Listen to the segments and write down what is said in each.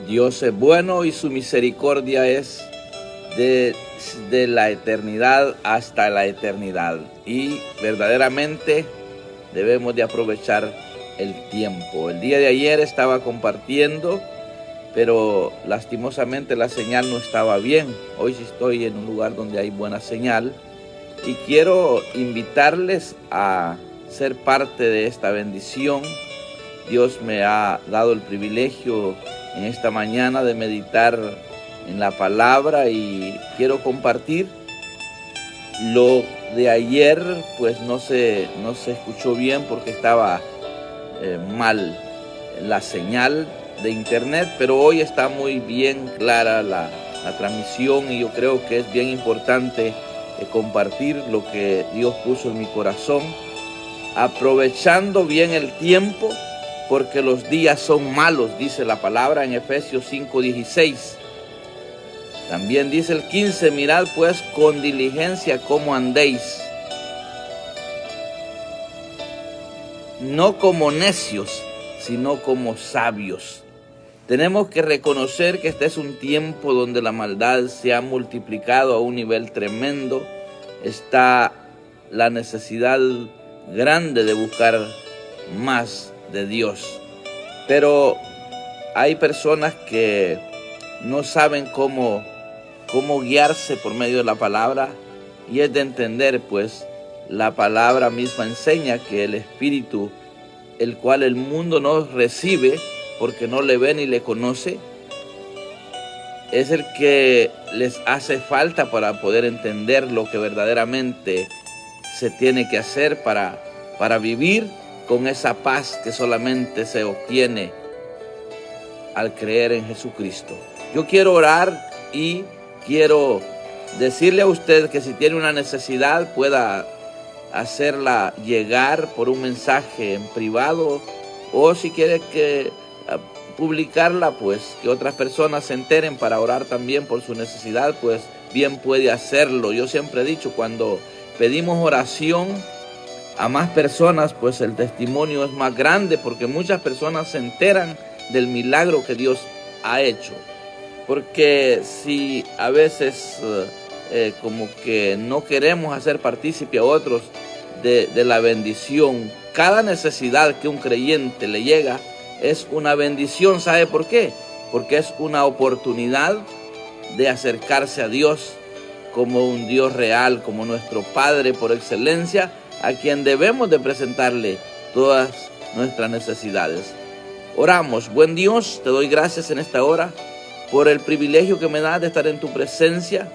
Dios es bueno y su misericordia es de la eternidad hasta la eternidad. Y verdaderamente debemos de aprovechar el tiempo. El día de ayer estaba compartiendo, pero lastimosamente la señal no estaba bien. Hoy sí estoy en un lugar donde hay buena señal y quiero invitarles a ser parte de esta bendición. Dios me ha dado el privilegio en esta mañana de meditar en la palabra y quiero compartir. Lo de ayer pues no se escuchó bien porque estaba mal la señal de internet, pero hoy está muy bien clara la transmisión y yo creo que es bien importante compartir lo que Dios puso en mi corazón, aprovechando bien el tiempo porque los días son malos, dice la palabra en Efesios 5:16. También dice el 15, mirad pues con diligencia cómo andéis, no como necios, sino como sabios. Tenemos que reconocer que este es un tiempo donde la maldad se ha multiplicado a un nivel tremendo. Está la necesidad grande de buscar más de Dios. Pero hay personas que no saben cómo guiarse por medio de la palabra, y es de entender, pues, la palabra misma enseña que el Espíritu, el cual el mundo no recibe porque no le ve ni le conoce, es el que les hace falta para poder entender lo que verdaderamente se tiene que hacer para vivir con esa paz que solamente se obtiene al creer en Jesucristo. Yo quiero orar y quiero decirle a usted que si tiene una necesidad pueda hacerla llegar por un mensaje en privado, o si quiere que publicarla, pues que otras personas se enteren para orar también por su necesidad, pues bien puede hacerlo. Yo siempre he dicho, cuando pedimos oración a más personas, pues el testimonio es más grande, porque muchas personas se enteran del milagro que Dios ha hecho. Porque si a veces como que no queremos hacer partícipe a otros de la bendición, cada necesidad que un creyente le llega es una bendición. ¿Sabe por qué? Porque es una oportunidad de acercarse a Dios como un Dios real, como nuestro Padre por excelencia, a quien debemos de presentarle todas nuestras necesidades. Oramos. Buen Dios, te doy gracias en esta hora por el privilegio que me das de estar en tu presencia,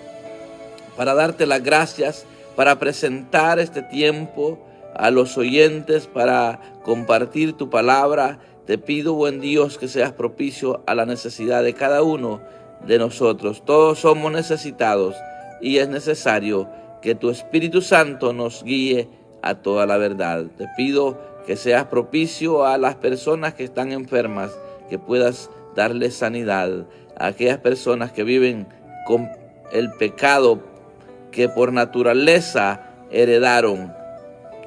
para darte las gracias, para presentar este tiempo a los oyentes, para compartir tu palabra. Te pido, buen Dios, que seas propicio a la necesidad de cada uno de nosotros. Todos somos necesitados y es necesario que tu Espíritu Santo nos guíe a toda la verdad. Te pido que seas propicio a las personas que están enfermas, que puedas darles sanidad. A aquellas personas que viven con el pecado que por naturaleza heredaron,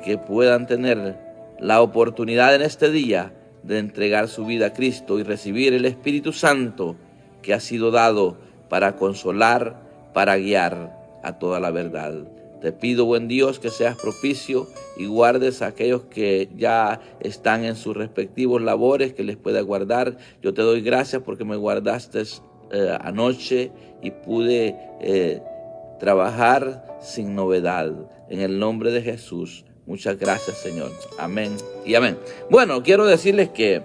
que puedan tener la oportunidad en este día de entregar su vida a Cristo y recibir el Espíritu Santo que ha sido dado para consolar, para guiar a toda la verdad. Te pido, buen Dios, que seas propicio y guardes a aquellos que ya están en sus respectivos labores, que les pueda guardar. Yo te doy gracias porque me guardaste anoche y pude trabajar sin novedad. En el nombre de Jesús, muchas gracias, Señor. Amén y amén. Bueno, quiero decirles que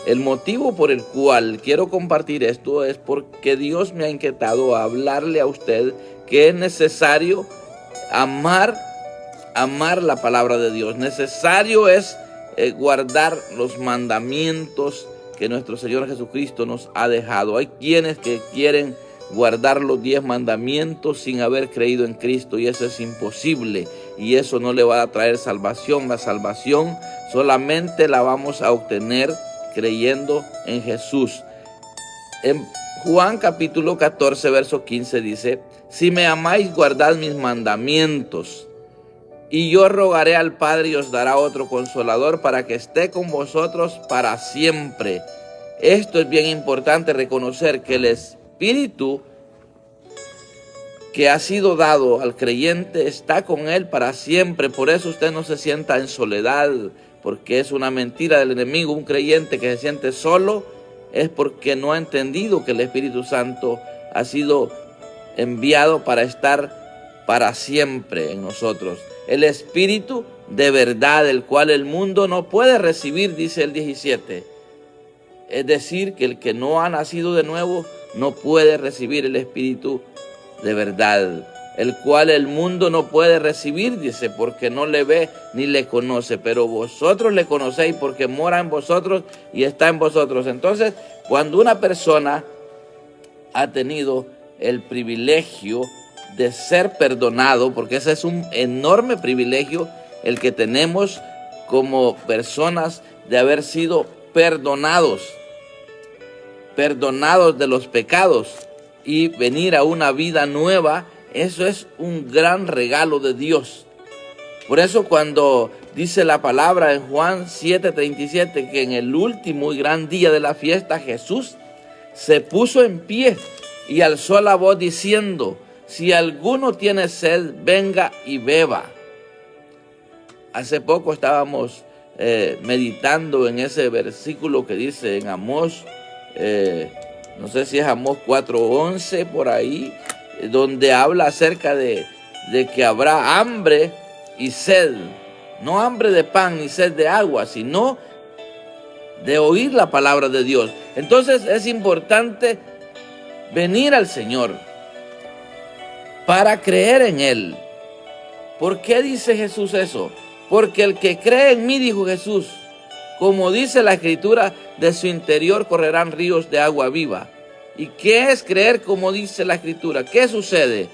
el motivo por el cual quiero compartir esto es porque Dios me ha inquietado a hablarle a usted que es necesario amar la palabra de Dios. Necesario es guardar los mandamientos que nuestro Señor Jesucristo nos ha dejado. Hay quienes que quieren guardar los 10 mandamientos sin haber creído en Cristo, y eso es imposible, y eso no le va a traer salvación. La salvación solamente la vamos a obtener creyendo en Jesús. En Juan capítulo 14, verso 15 dice: si me amáis, guardad mis mandamientos, y yo rogaré al Padre y os dará otro consolador para que esté con vosotros para siempre, Esto es bien importante reconocer que el Espíritu que ha sido dado al creyente está con él para siempre. Por eso usted no se sienta en soledad, porque es una mentira del enemigo. Un creyente que se siente solo es porque no ha entendido que el Espíritu Santo ha sido enviado para estar para siempre en nosotros. El Espíritu de verdad, el cual el mundo no puede recibir, dice el 17. Es decir, que el que no ha nacido de nuevo no puede recibir el Espíritu de verdad, el cual el mundo no puede recibir, dice, porque no le ve ni le conoce, pero vosotros le conocéis porque mora en vosotros y está en vosotros. Entonces, cuando una persona ha tenido el privilegio de ser perdonado, porque ese es un enorme privilegio el que tenemos como personas de haber sido perdonados de los pecados y venir a una vida nueva, eso es un gran regalo de Dios. Por eso cuando dice la palabra en Juan 7:37 que en el último y gran día de la fiesta Jesús se puso en pie y alzó la voz diciendo: si alguno tiene sed, venga y beba. Hace poco estábamos meditando en ese versículo que dice en Amós, no sé si es Amós 4:11 por ahí, donde habla acerca de que habrá hambre y sed, no hambre de pan ni sed de agua, sino de oír la palabra de Dios. Entonces es importante venir al Señor para creer en Él. ¿Por qué dice Jesús eso? Porque el que cree en mí, dijo Jesús, como dice la Escritura, de su interior correrán ríos de agua viva. ¿Y qué es creer como dice la Escritura? ¿Qué sucede?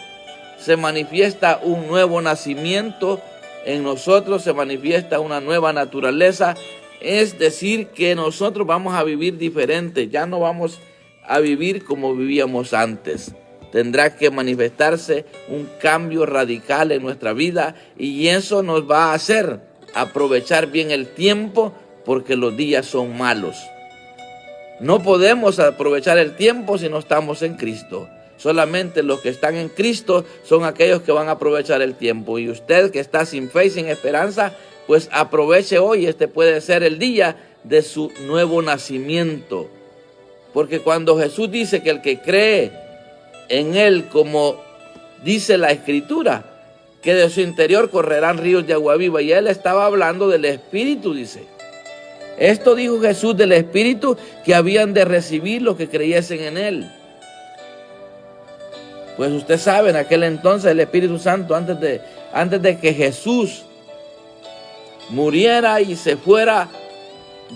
Se manifiesta un nuevo nacimiento en nosotros, se manifiesta una nueva naturaleza. Es decir, que nosotros vamos a vivir diferente, ya no vamos a vivir como vivíamos antes. Tendrá que manifestarse un cambio radical en nuestra vida y eso nos va a hacer aprovechar bien el tiempo, porque los días son malos. No podemos aprovechar el tiempo si no estamos en Cristo. Solamente los que están en Cristo son aquellos que van a aprovechar el tiempo. Y usted que está sin fe y sin esperanza, pues aproveche hoy. Este puede ser el día de su nuevo nacimiento. Porque cuando Jesús dice que el que cree en Él, como dice la Escritura, que de su interior correrán ríos de agua viva, y Él estaba hablando del Espíritu, dice. Esto dijo Jesús del Espíritu que habían de recibir los que creyesen en Él. Pues usted sabe, en aquel entonces el Espíritu Santo, antes de que Jesús muriera y se fuera,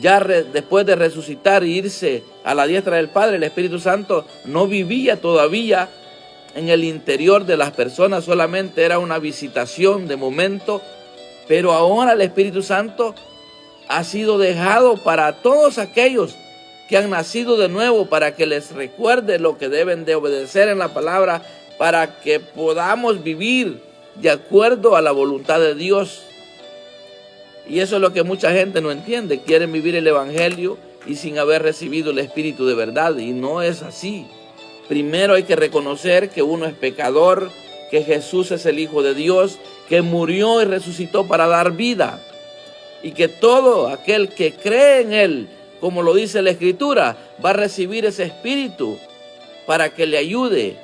ya después de resucitar e irse a la diestra del Padre, el Espíritu Santo no vivía todavía en el interior de las personas, solamente era una visitación de momento, pero ahora el Espíritu Santo ha sido dejado para todos aquellos que han nacido de nuevo, para que les recuerde lo que deben de obedecer en la palabra, para que podamos vivir de acuerdo a la voluntad de Dios. Y eso es lo que mucha gente no entiende. Quieren vivir el Evangelio y sin haber recibido el Espíritu de verdad. Y no es así. Primero hay que reconocer que uno es pecador, que Jesús es el Hijo de Dios, que murió y resucitó para dar vida. Y que todo aquel que cree en Él, como lo dice la Escritura, va a recibir ese Espíritu para que le ayude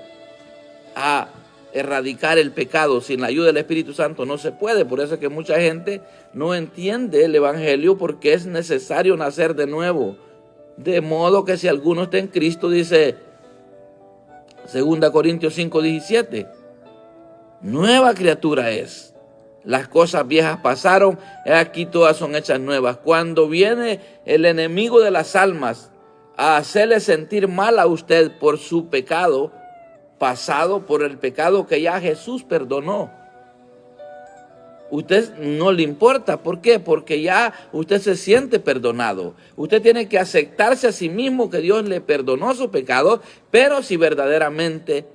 a erradicar el pecado. Sin la ayuda del Espíritu Santo no se puede. Por eso es que mucha gente no entiende el Evangelio, porque es necesario nacer de nuevo. De modo que si alguno está en Cristo, dice 2 Corintios 5:17, nueva criatura es. Las cosas viejas pasaron, aquí todas son hechas nuevas. Cuando viene el enemigo de las almas a hacerle sentir mal a usted por su pecado pasado, por el pecado que ya Jesús perdonó, usted no le importa. ¿Por qué? Porque ya usted se siente perdonado. Usted tiene que aceptarse a sí mismo que Dios le perdonó su pecado, pero si verdaderamente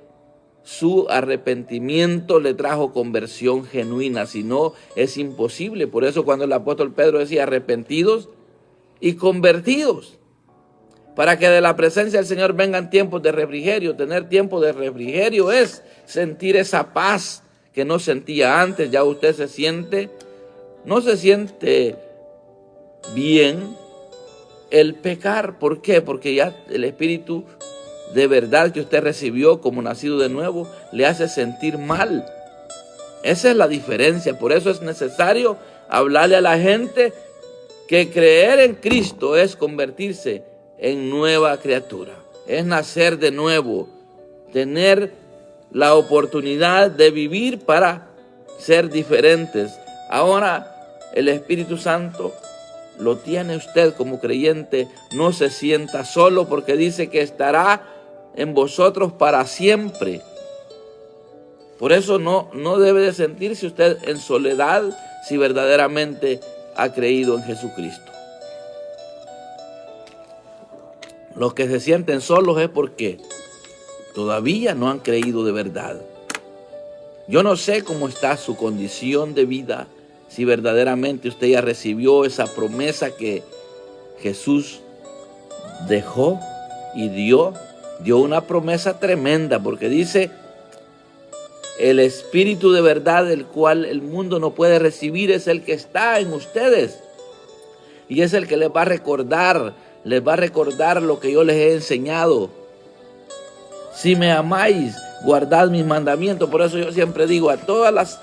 su arrepentimiento le trajo conversión genuina, si no, es imposible. Por eso cuando el apóstol Pedro decía arrepentidos y convertidos. para que de la presencia del Señor vengan tiempos de refrigerio. Tener tiempo de refrigerio es sentir esa paz que no sentía antes. Ya usted no se siente bien el pecar. ¿Por qué? Porque ya el Espíritu de verdad que usted recibió como nacido de nuevo le hace sentir mal. Esa es la diferencia. Por eso es necesario hablarle a la gente que creer en Cristo es convertirse en nueva criatura, es nacer de nuevo, tener la oportunidad de vivir para ser diferentes. Ahora el Espíritu Santo lo tiene usted como creyente. No se sienta solo, porque dice que estará en vosotros para siempre. Por eso no debe de sentirse usted en soledad si verdaderamente ha creído en Jesucristo. Los que se sienten solos es porque todavía no han creído de verdad. Yo no sé cómo está su condición de vida, si verdaderamente usted ya recibió esa promesa que Jesús dejó y dio una promesa tremenda, porque dice: el Espíritu de verdad, el cual el mundo no puede recibir, es el que está en ustedes. Y es el que les va a recordar lo que yo les he enseñado. Si me amáis, guardad mis mandamientos. Por eso yo siempre digo a todas las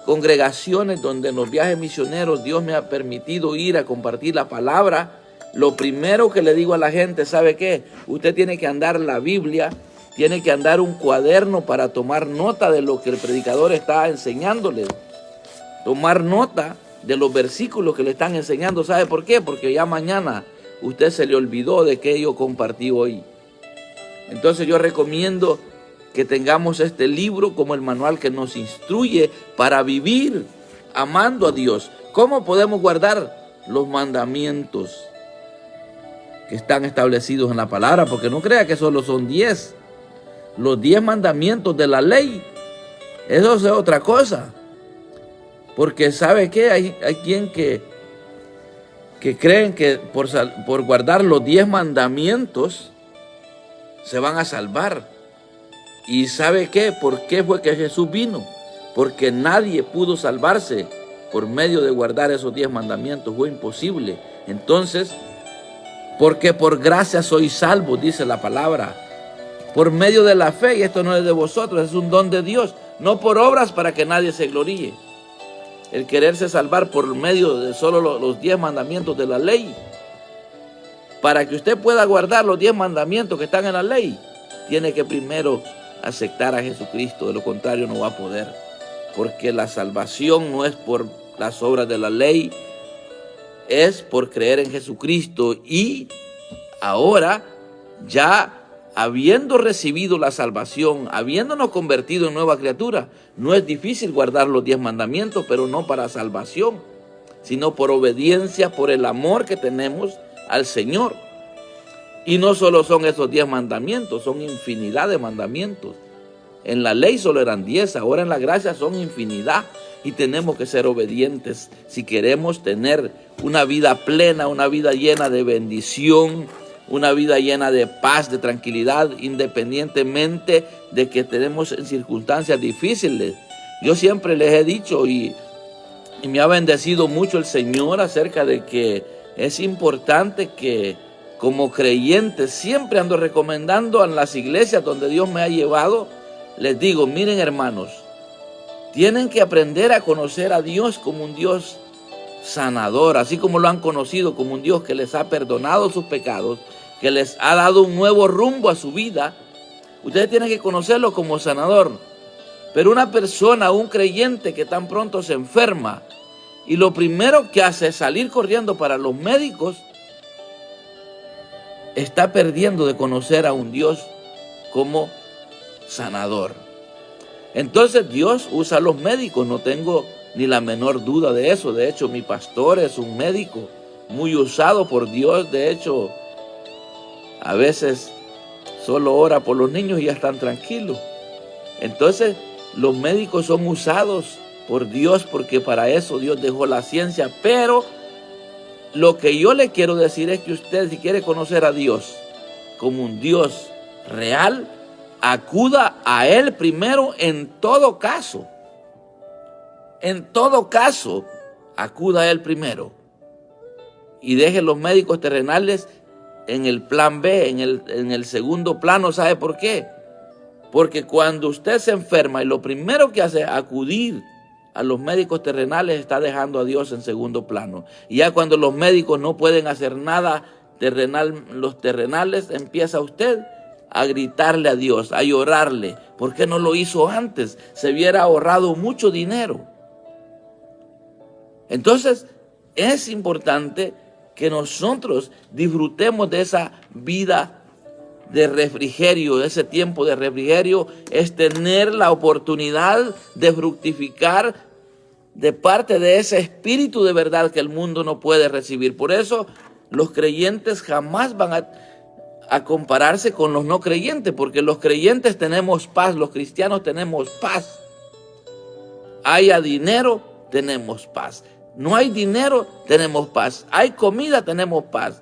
congregaciones donde en los viajes misioneros Dios me ha permitido ir a compartir la palabra, lo primero que le digo a la gente, ¿sabe qué? Usted tiene que andar la Biblia, tiene que andar un cuaderno para tomar nota de lo que el predicador está enseñándole. Tomar nota de los versículos que le están enseñando. ¿Sabe por qué? Porque ya mañana usted se le olvidó de que yo compartí hoy. Entonces yo recomiendo que tengamos este libro como el manual que nos instruye para vivir amando a Dios. ¿Cómo podemos guardar los mandamientos que están establecidos en la palabra? Porque no crea que solo son 10. Los 10 mandamientos de la ley, eso es otra cosa. Porque ¿sabe qué? Hay quien que creen que por guardar los 10 mandamientos se van a salvar. ¿Y sabe qué? ¿Por qué fue que Jesús vino? Porque nadie pudo salvarse por medio de guardar esos 10 mandamientos. Fue imposible. Entonces, porque por gracia sois salvos, dice la palabra, por medio de la fe, y esto no es de vosotros, es un don de Dios, no por obras para que nadie se gloríe. El quererse salvar por medio de solo los 10 mandamientos de la ley. Para que usted pueda guardar los 10 mandamientos que están en la ley, tiene que primero aceptar a Jesucristo. De lo contrario no va a poder. Porque la salvación no es por las obras de la ley, es por creer en Jesucristo. Y ahora, ya habiendo recibido la salvación, habiéndonos convertido en nueva criatura, no es difícil guardar los 10 mandamientos, pero no para salvación, sino por obediencia, por el amor que tenemos al Señor. Y no solo son esos 10 mandamientos, son infinidad de mandamientos. En la ley solo eran 10, ahora en la gracia son infinidad. Y tenemos que ser obedientes si queremos tener una vida plena, una vida llena de bendición, una vida llena de paz, de tranquilidad, independientemente de que tenemos en circunstancias difíciles. Yo siempre les he dicho y me ha bendecido mucho el Señor acerca de que es importante que como creyentes siempre ando recomendando en las iglesias donde Dios me ha llevado. Les digo, miren hermanos, tienen que aprender a conocer a Dios como un Dios sanador, así como lo han conocido como un Dios que les ha perdonado sus pecados, que les ha dado un nuevo rumbo a su vida. Ustedes tienen que conocerlo como sanador. Pero una persona, un creyente que tan pronto se enferma y lo primero que hace es salir corriendo para los médicos, está perdiendo de conocer a un Dios como sanador. Entonces Dios usa a los médicos, no tengo ni la menor duda de eso. De hecho, mi pastor es un médico muy usado por Dios. De hecho, a veces solo ora por los niños y ya están tranquilos. Entonces, los médicos son usados por Dios porque para eso Dios dejó la ciencia. Pero lo que yo le quiero decir es que usted, si quiere conocer a Dios, como un Dios real, acuda a Él primero en todo caso. En todo caso, acuda a Él primero. Y deje los médicos terrenales en el plan B, en el segundo plano. ¿Sabe por qué? Porque cuando usted se enferma y lo primero que hace es acudir a los médicos terrenales, está dejando a Dios en segundo plano. Y ya cuando los médicos no pueden hacer nada terrenal, los terrenales, empieza usted a gritarle a Dios, a llorarle. ¿Por qué no lo hizo antes? Se hubiera ahorrado mucho dinero. Entonces, es importante que nosotros disfrutemos de esa vida de refrigerio. Ese tiempo de refrigerio es tener la oportunidad de fructificar de parte de ese espíritu de verdad que el mundo no puede recibir. Por eso los creyentes jamás van a compararse con los no creyentes, porque los creyentes tenemos paz, los cristianos tenemos paz. Haya dinero, tenemos paz. No hay dinero, tenemos paz. Hay comida, tenemos paz.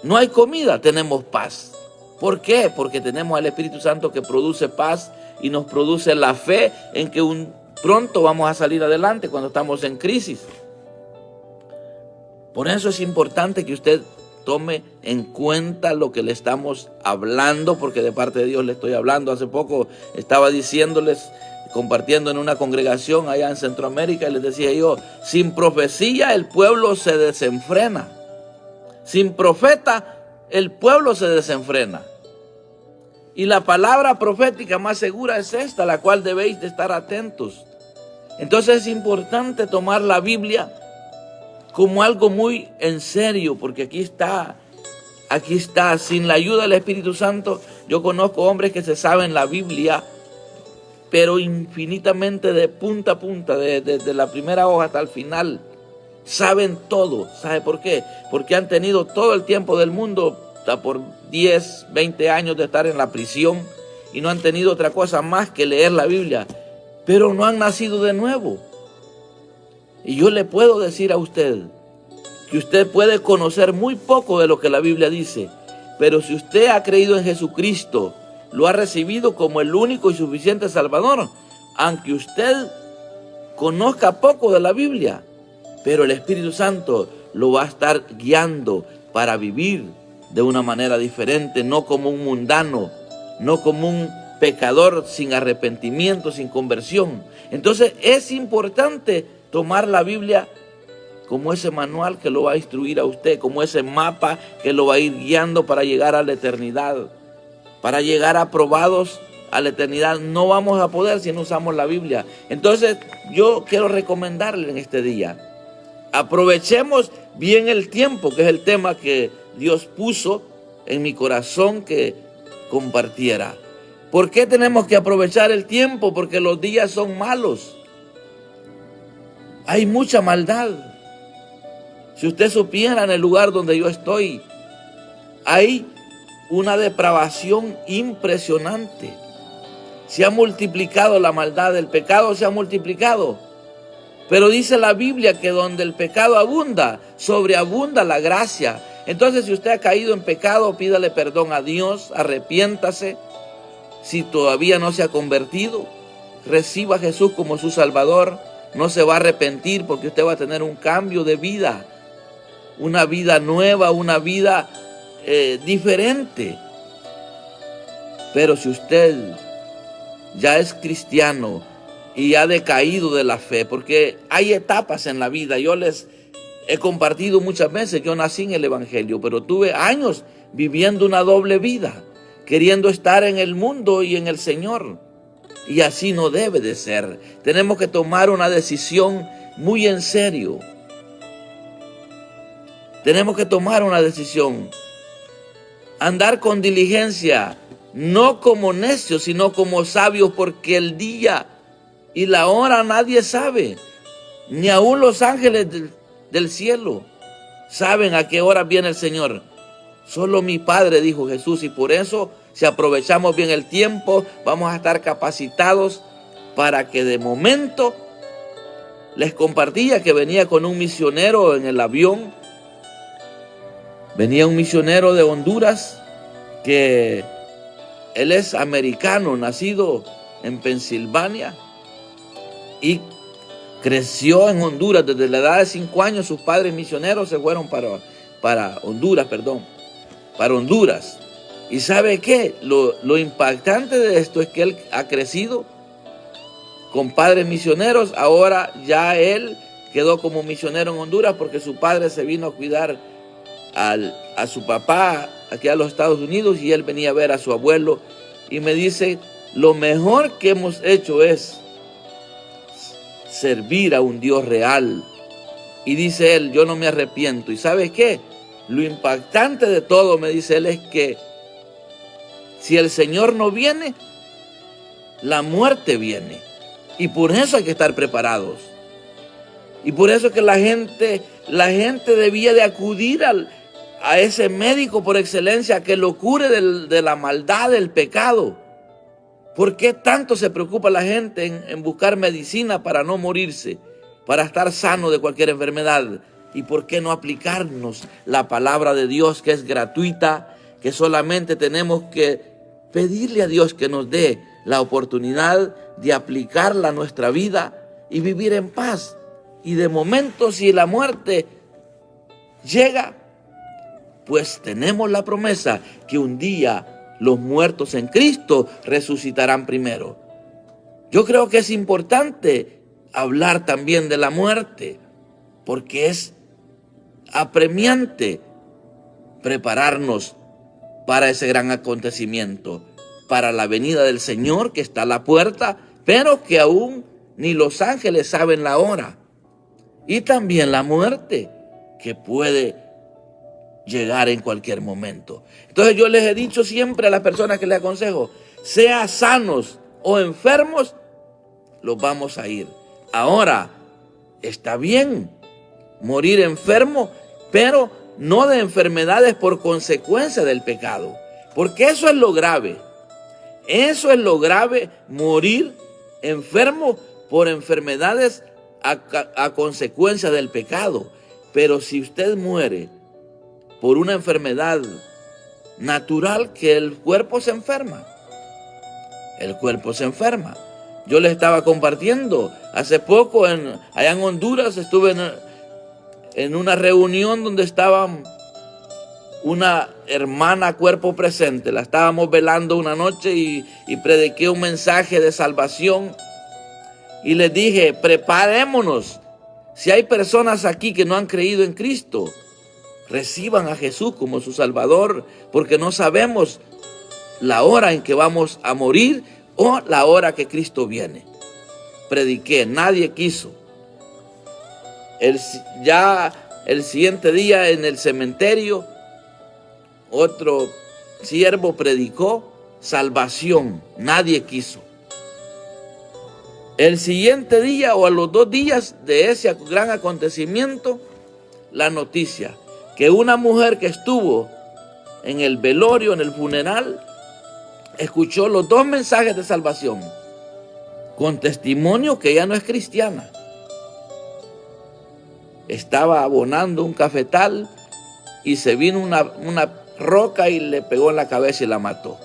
No hay comida, tenemos paz. ¿Por qué? Porque tenemos al Espíritu Santo que produce paz y nos produce la fe en que pronto vamos a salir adelante cuando estamos en crisis. Por eso es importante que usted tome en cuenta lo que le estamos hablando, porque de parte de Dios le estoy hablando. Hace poco estaba diciéndoles, compartiendo en una congregación allá en Centroamérica, y les decía yo, sin profecía el pueblo se desenfrena. Sin profeta el pueblo se desenfrena. Y la palabra profética más segura es esta, la cual debéis de estar atentos. Entonces es importante tomar la Biblia como algo muy en serio, porque aquí está, sin la ayuda del Espíritu Santo. Yo conozco hombres que se saben la Biblia, pero infinitamente de punta a punta, desde la primera hoja hasta el final. Saben todo. ¿Sabe por qué? Porque han tenido todo el tiempo del mundo, hasta por 10, 20 años de estar en la prisión, y no han tenido otra cosa más que leer la Biblia, pero no han nacido de nuevo. Y yo le puedo decir a usted que usted puede conocer muy poco de lo que la Biblia dice, pero si usted ha creído en Jesucristo, lo ha recibido como el único y suficiente Salvador, aunque usted conozca poco de la Biblia, pero el Espíritu Santo lo va a estar guiando para vivir de una manera diferente, no como un mundano, no como un pecador sin arrepentimiento, sin conversión. Entonces es importante tomar la Biblia como ese manual que lo va a instruir a usted, como ese mapa que lo va a ir guiando para llegar a la eternidad, para llegar aprobados a la eternidad. No vamos a poder si no usamos la Biblia. Entonces yo quiero recomendarle en este día, aprovechemos bien el tiempo, que es el tema que Dios puso en mi corazón que compartiera. ¿Por qué tenemos que aprovechar el tiempo? Porque los días son malos. Hay mucha maldad. Si usted supiera en el lugar donde yo estoy, hay una depravación impresionante. Se ha multiplicado la maldad, el pecado se ha multiplicado. Pero dice la Biblia que donde el pecado abunda, sobreabunda la gracia. Entonces, si usted ha caído en pecado, pídale perdón a Dios, arrepiéntase. Si todavía no se ha convertido, reciba a Jesús como su Salvador. No se va a arrepentir, porque usted va a tener un cambio de vida, una vida nueva, una vida diferente. Pero si usted ya es cristiano y ha decaído de la fe, porque hay etapas en la vida. Yo les he compartido muchas veces, yo nací en el Evangelio, pero tuve años viviendo una doble vida, queriendo estar en el mundo y en el Señor. Y así no debe de ser. Tenemos que tomar una decisión muy en serio. Tenemos que tomar una decisión. Andar con diligencia, no como necios, sino como sabios, porque el día y la hora nadie sabe, ni aun los ángeles del cielo saben a qué hora viene el Señor. Solo mi Padre, dijo Jesús, y por eso, si aprovechamos bien el tiempo, vamos a estar capacitados para que de momento, les compartía que venía con un misionero en el avión, Venía un misionero de Honduras que él es americano, nacido en Pensilvania y creció en Honduras. Desde la edad de 5 años sus padres misioneros se fueron para Honduras. ¿Y sabe qué? Lo impactante de esto es que él ha crecido con padres misioneros. Ahora ya él quedó como misionero en Honduras porque su padre se vino a cuidar a su papá aquí a los Estados Unidos y él venía a ver a su abuelo y me dice, lo mejor que hemos hecho es servir a un Dios real. Y dice él, yo no me arrepiento. ¿Y sabe qué? Lo impactante de todo, me dice él, es que si el Señor no viene, la muerte viene. Y por eso hay que estar preparados. Y por eso que la gente debía de acudir a ese médico por excelencia que lo cure de la maldad, del pecado. ¿Por qué tanto se preocupa la gente en buscar medicina para no morirse, para estar sano de cualquier enfermedad? ¿Y por qué no aplicarnos la palabra de Dios, que es gratuita, que solamente tenemos que pedirle a Dios que nos dé la oportunidad de aplicarla a nuestra vida y vivir en paz? Y de momento, si la muerte llega, pues tenemos la promesa que un día los muertos en Cristo resucitarán primero. Yo creo que es importante hablar también de la muerte, porque es apremiante prepararnos para ese gran acontecimiento, para la venida del Señor que está a la puerta, pero que aún ni los ángeles saben la hora. Y también la muerte, que puede llegar en cualquier momento. Entonces yo les he dicho siempre a las personas que les aconsejo, sea sanos o enfermos, los vamos a ir. Ahora, está bien morir enfermo, pero no de enfermedades por consecuencia del pecado. Porque eso es lo grave. Eso es lo grave, morir enfermo por enfermedades a consecuencia del pecado. Pero si usted muere por una enfermedad natural, que el cuerpo se enferma. El cuerpo se enferma. Yo les estaba compartiendo hace poco allá en Honduras, estuve en una reunión donde estaba una hermana cuerpo presente. La estábamos velando una noche y prediqué un mensaje de salvación. Y les dije, preparémonos. Si hay personas aquí que no han creído en Cristo, reciban a Jesús como su Salvador, porque no sabemos la hora en que vamos a morir o la hora que Cristo viene. Prediqué, nadie quiso. Ya el siguiente día en el cementerio, otro siervo predicó salvación, nadie quiso. El siguiente día o a los 2 días de ese gran acontecimiento, la noticia que una mujer que estuvo en el velorio, en el funeral, escuchó los 2 mensajes de salvación, con testimonio que ella no es cristiana. Estaba abonando un cafetal y se vino una roca y le pegó en la cabeza y la mató.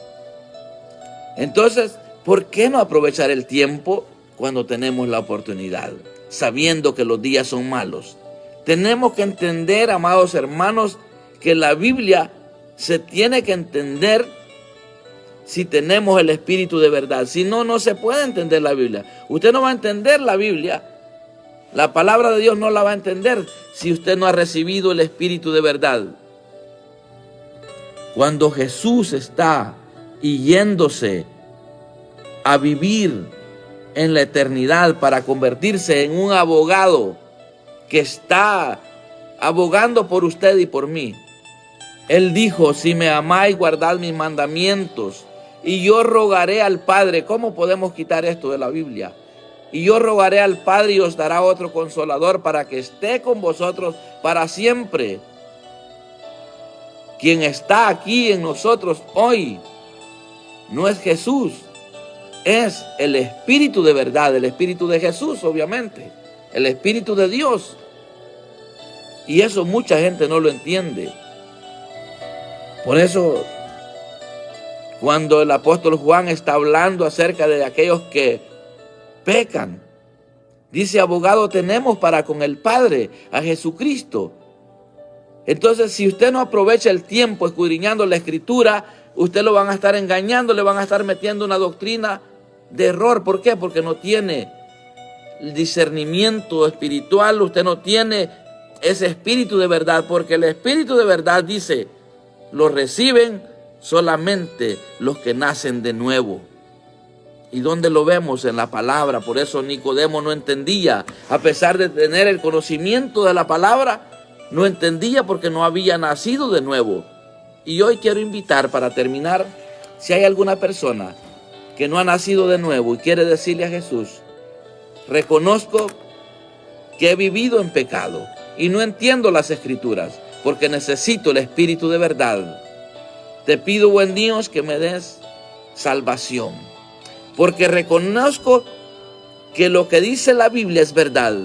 Entonces, ¿por qué no aprovechar el tiempo cuando tenemos la oportunidad, sabiendo que los días son malos? Tenemos que entender, amados hermanos, que la Biblia se tiene que entender si tenemos el Espíritu de verdad. Si no, no se puede entender la Biblia. Usted no va a entender la Biblia, la palabra de Dios no la va a entender si usted no ha recibido el Espíritu de verdad. Cuando Jesús está yéndose a vivir en la eternidad para convertirse en un abogado que está abogando por usted y por mí, Él dijo, si me amáis, guardad mis mandamientos, y yo rogaré al Padre. ¿Cómo podemos quitar esto de la Biblia? Y yo rogaré al Padre y os dará otro consolador para que esté con vosotros para siempre. Quien está aquí en nosotros hoy no es Jesús, es el Espíritu de verdad, el Espíritu de Jesús, obviamente, el Espíritu de Dios. Y eso mucha gente no lo entiende. Por eso, cuando el apóstol Juan está hablando acerca de aquellos que pecan, dice: abogado tenemos para con el Padre, a Jesucristo. Entonces, si usted no aprovecha el tiempo escudriñando la Escritura, usted lo van a estar engañando, le van a estar metiendo una doctrina de error. ¿Por qué? Porque no tiene el discernimiento espiritual, usted no tiene ese espíritu de verdad, porque el espíritu de verdad dice: lo reciben solamente los que nacen de nuevo. ¿Y dónde lo vemos? En la palabra. Por eso Nicodemo no entendía, a pesar de tener el conocimiento de la palabra, no entendía porque no había nacido de nuevo. Y hoy quiero invitar, para terminar, si hay alguna persona que no ha nacido de nuevo y quiere decirle a Jesús: reconozco que he vivido en pecado y no entiendo las Escrituras, porque necesito el Espíritu de verdad. Te pido, buen Dios, que me des salvación, porque reconozco que lo que dice la Biblia es verdad.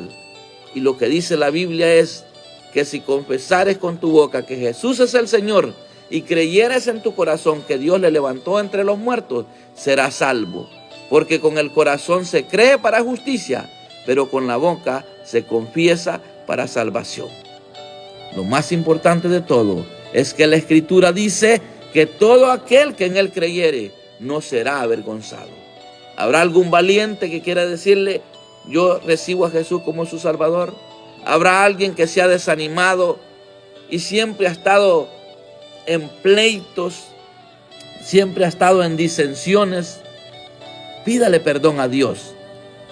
Y lo que dice la Biblia es que si confesares con tu boca que Jesús es el Señor y creyeres en tu corazón que Dios le levantó entre los muertos, serás salvo. Porque con el corazón se cree para justicia, pero con la boca se confiesa para salvación. Lo más importante de todo es que la Escritura dice que todo aquel que en Él creyere no será avergonzado. ¿Habrá algún valiente que quiera decirle: yo recibo a Jesús como su Salvador? ¿Habrá alguien que se ha desanimado y siempre ha estado en pleitos, siempre ha estado en disensiones? Pídale perdón a Dios.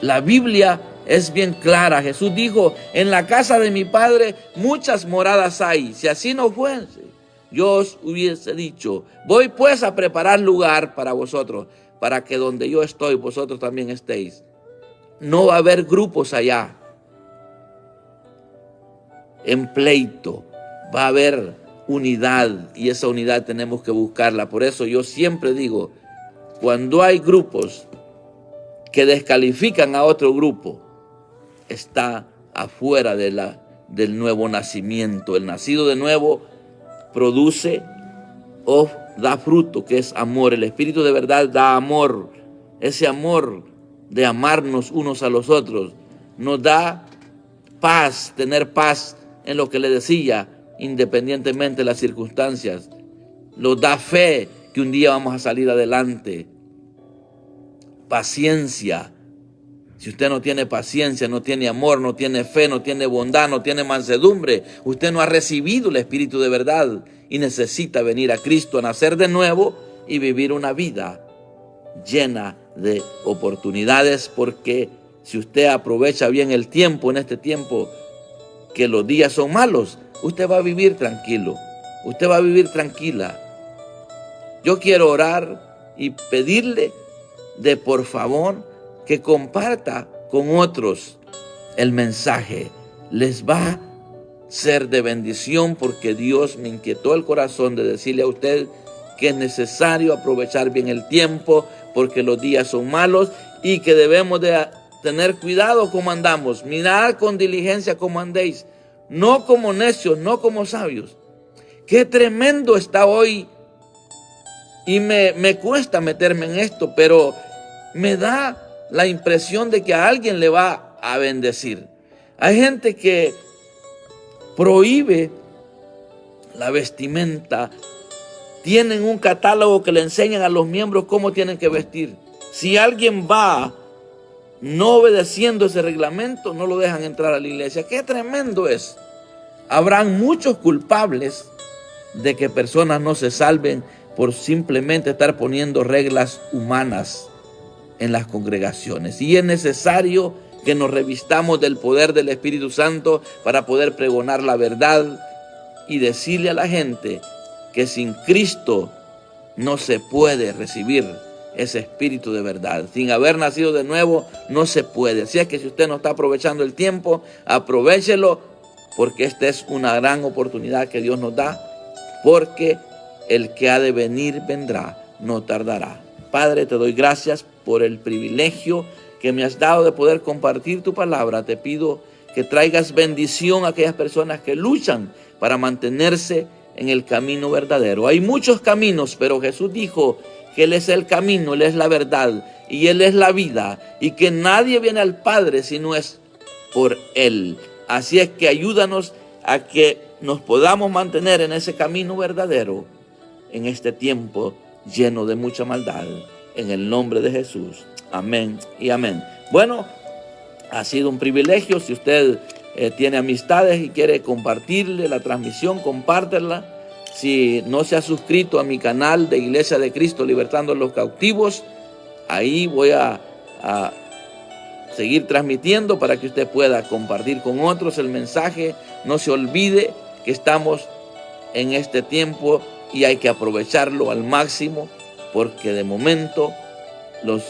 La Biblia es bien clara. Jesús dijo: en la casa de mi Padre muchas moradas hay. Si así no fuese, yo os hubiese dicho: voy pues a preparar lugar para vosotros, para que donde yo estoy, vosotros también estéis. No va a haber grupos allá en pleito, va a haber unidad, y esa unidad tenemos que buscarla. Por eso yo siempre digo: cuando hay grupos que descalifican a otro grupo, está afuera del nuevo nacimiento. El nacido de nuevo produce o da fruto, que es amor. El Espíritu de verdad da amor. Ese amor de amarnos unos a los otros nos da paz, tener paz en lo que le decía, independientemente de las circunstancias. Nos da fe que un día vamos a salir adelante. Paciencia. Si usted no tiene paciencia, no tiene amor, no tiene fe, no tiene bondad, no tiene mansedumbre, usted no ha recibido el Espíritu de verdad y necesita venir a Cristo, a nacer de nuevo y vivir una vida llena de oportunidades, porque si usted aprovecha bien el tiempo, en este tiempo que los días son malos, usted va a vivir tranquilo, usted va a vivir tranquila. Yo quiero orar y pedirle de por favor que comparta con otros el mensaje. Les va a ser de bendición, porque Dios me inquietó el corazón de decirle a usted que es necesario aprovechar bien el tiempo, porque los días son malos y que debemos de tener cuidado cómo andamos. Mirad con diligencia cómo andéis, no como necios, no como sabios. Qué tremendo está hoy, y me cuesta meterme en esto, pero me da la impresión de que a alguien le va a bendecir. Hay gente que prohíbe la vestimenta. Tienen un catálogo que le enseñan a los miembros cómo tienen que vestir. Si alguien va no obedeciendo ese reglamento, no lo dejan entrar a la iglesia. ¡Qué tremendo es! Habrán muchos culpables de que personas no se salven por simplemente estar poniendo reglas humanas en las congregaciones. Y es necesario que nos revistamos del poder del Espíritu Santo para poder pregonar la verdad y decirle a la gente que sin Cristo no se puede recibir ese espíritu de verdad. Sin haber nacido de nuevo no se puede. Así es que si usted no está aprovechando el tiempo, aprovéchelo, porque esta es una gran oportunidad que Dios nos da, porque el que ha de venir vendrá, no tardará. Padre, te doy gracias por el privilegio que me has dado de poder compartir tu palabra. Te pido que traigas bendición a aquellas personas que luchan para mantenerse en el camino verdadero. Hay muchos caminos, pero Jesús dijo que Él es el camino, Él es la verdad y Él es la vida, y que nadie viene al Padre si no es por Él. Así es que ayúdanos a que nos podamos mantener en ese camino verdadero en este tiempo lleno de mucha maldad. En el nombre de Jesús. Amén y amén. Bueno, ha sido un privilegio. Si usted tiene amistades y quiere compartirle la transmisión, compártela. Si no se ha suscrito a mi canal de Iglesia de Cristo Libertando a los Cautivos, ahí voy a seguir transmitiendo para que usted pueda compartir con otros el mensaje. No se olvide que estamos en este tiempo y hay que aprovecharlo al máximo, porque de momento los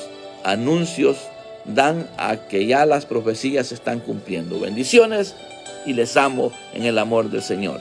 anuncios dan a que ya las profecías se están cumpliendo. Bendiciones y les amo en el amor del Señor.